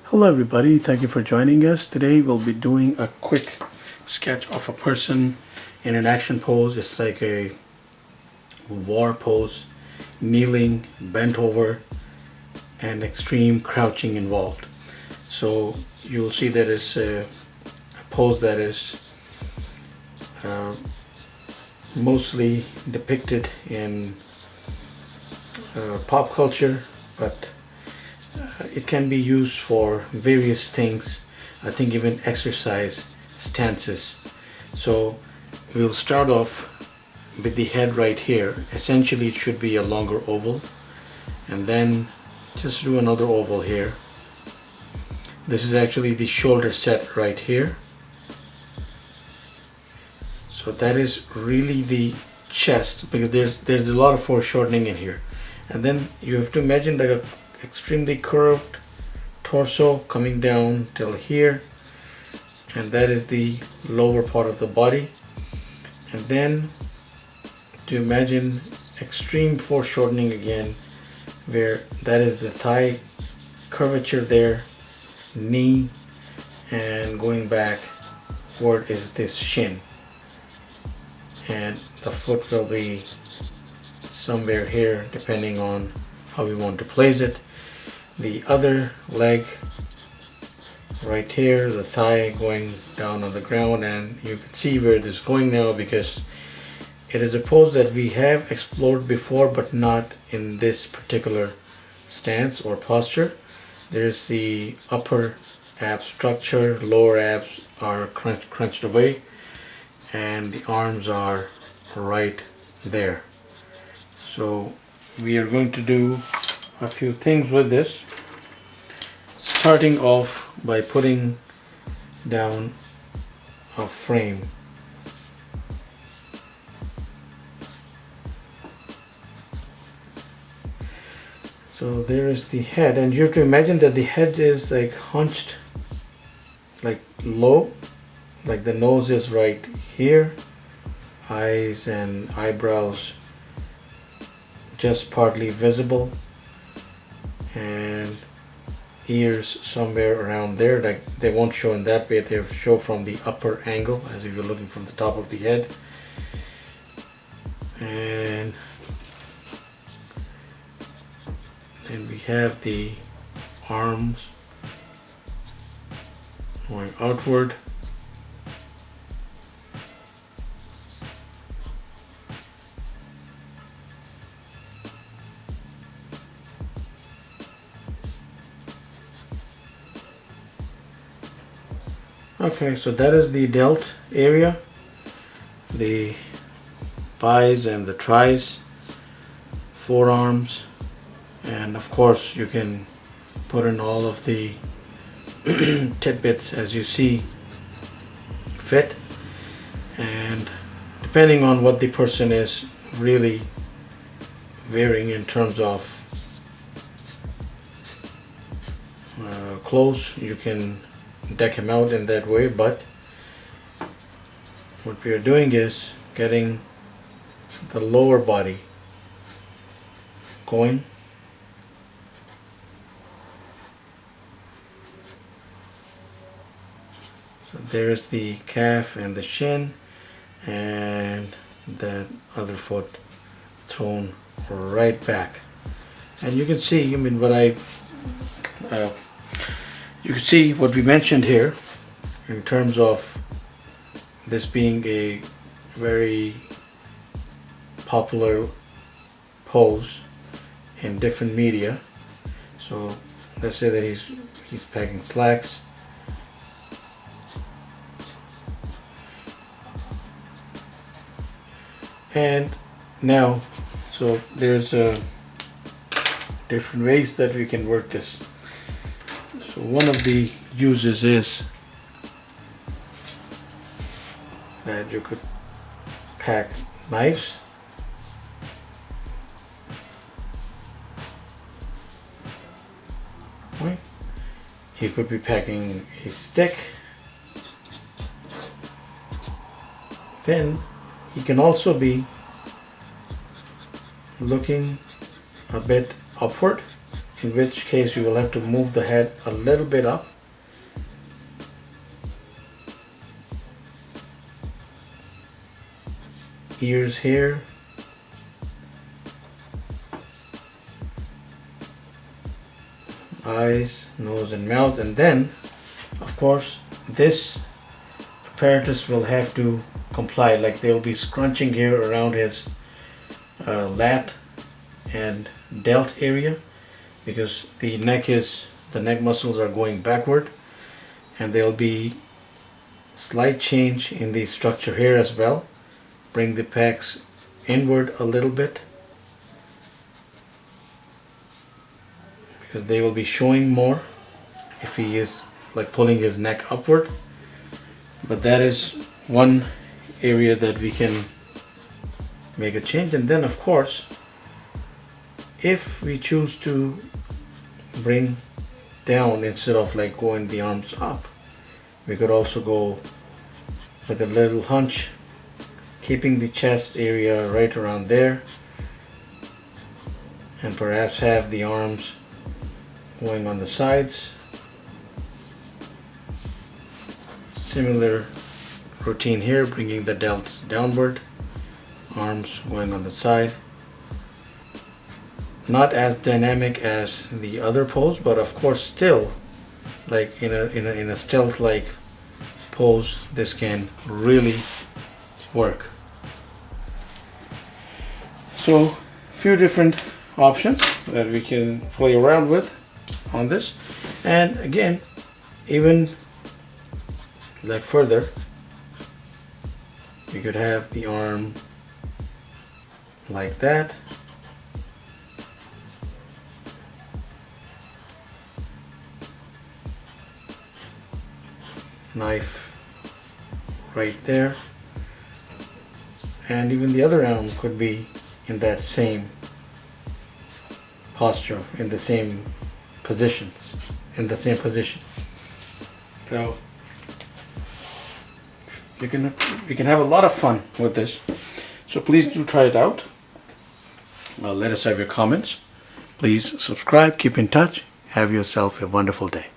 Hello everybody, thank you for joining us. Today we'll be doing a quick sketch of a person in an action pose. It's like a war pose, kneeling, bent over, and extreme crouching involved. So you'll see that it's a pose that is mostly depicted in pop culture, but it can be used for various things. I think even exercise stances. So we'll start off with the head right here. Essentially it should be a longer oval, and then just do another oval here. This is actually the shoulder set right here. So that is really the chest, because there's a lot of foreshortening in here. And then you have to imagine like a extremely curved torso coming down till here, and that is the lower part of the body. And then to imagine extreme foreshortening again, where that is the thigh curvature there, knee, and going backward is this shin, and the foot will be somewhere here depending on how we want to place it. The other leg right here, the thigh going down on the ground, and you can see where this is going now, because it is a pose that we have explored before, but not in this particular stance or posture. There's the upper ab structure, lower abs are crunched away, and the arms are right there. So we are going to do a few things with this, starting off by putting down a frame. So there is the head, and you have to imagine that the head is like hunched, like low, like the nose is right here, eyes and eyebrows just partly visible, and ears somewhere around there. Like they won't show in that way, they'll show from the upper angle as if you're looking from the top of the head. And then we have the arms going outward. Okay, so that is the delt area, the bis and the tris, forearms, and of course you can put in all of the tidbits as you see fit, and depending on what the person is really wearing in terms of clothes, you can deck him out in that way. But what we are doing is getting the lower body going. So there's the calf and the shin, and that other foot thrown right back. And you can see, I mean, you can see what we mentioned here in terms of this being a very popular pose in different media. So let's say that he's packing slacks. And now, so there's different ways that we can work this. So one of the uses is that you could pack knives. Right? He could be packing a stick. Then he can also be looking a bit upward in which case you will have to move the head a little bit up. Ears here. Eyes, nose and mouth, and then of course this apparatus will have to comply, like they'll be scrunching here around his lat and delt area, because the neck muscles are going backward, and there'll be slight change in the structure here as well. Bring the pecs inward a little bit, because they will be showing more if he is like pulling his neck upward. But that is one area that we can make a change. And then of course, if we choose to bring down instead of like going the arms up, we could also go with a little hunch, keeping the chest area right around there, and perhaps have the arms going on the sides. Similar routine here, bringing the delts downward, arms going on the side. Not as dynamic as the other pose, but of course still, like in a stealth-like pose, this can really work. So, few different options that we can play around with on this. And again, even like further, you could have the arm like that, knife right there, and even the other arm could be in that same posture, in the same positions, in the same position. So you can have a lot of fun with this. So please do try it out. Let us have your comments. Please subscribe, keep in touch. Have yourself a wonderful day.